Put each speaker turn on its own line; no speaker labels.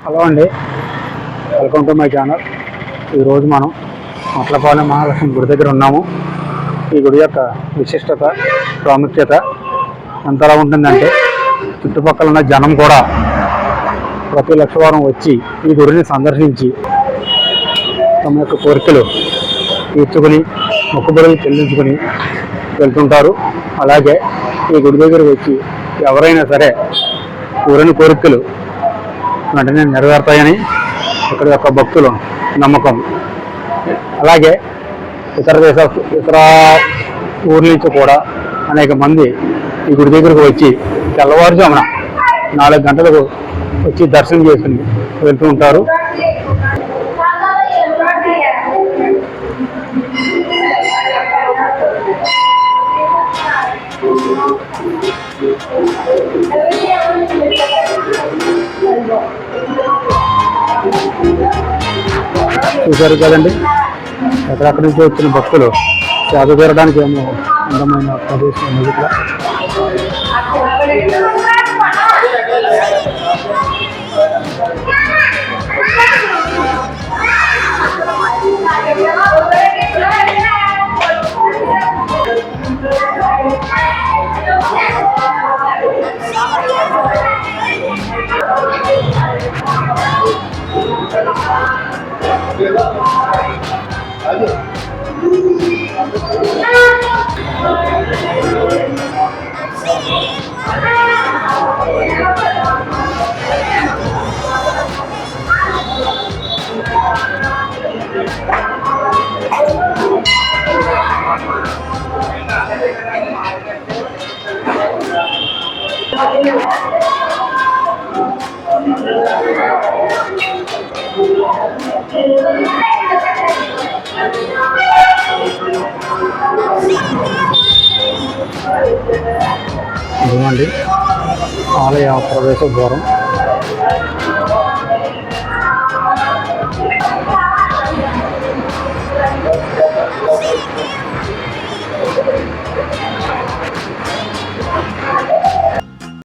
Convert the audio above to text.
Hello అండి, welcome to my channel. ఈరోజు మనం మట్లపాలెం మహాలక్ష్మి గుడి దగ్గర ఉన్నాము. ఈ గుడి యొక్క విశిష్టత, ప్రాముఖ్యత ఎంతలా ఉంటుందంటే చుట్టుపక్కల ఉన్న జనం కూడా ప్రతి లక్షవారం వచ్చి ఈ గుడిని సందర్శించి తమ యొక్క కోరికలు తీర్చుకొని మొక్కుబడులు చెల్లించుకొని వెళ్తుంటారు. అలాగే ఈ గుడి దగ్గర వచ్చి ఎవరైనా సరే కోరిన కోరికలు వెంటనే నెరవేరుతాయని ఇక్కడ యొక్క భక్తులు నమ్మకం. అలాగే ఇతర ఊర్ల నుంచి కూడా అనేక మంది ఈ గుడి దగ్గరకు వచ్చి తెల్లవారుజామున 4 గంటలకు వచ్చి దర్శనం చేసుకుని వెళ్తూ ఉంటారు. చూశారు కదండి, ఎక్కడెక్కడి నుంచి వచ్చిన భక్తులు సేద తీరడానికి ఏమో అందమైన ప్రదేశం ఉంది ఇక్కడ. ఇదిగోండి ఆలయ ప్రవేశ ద్వారం.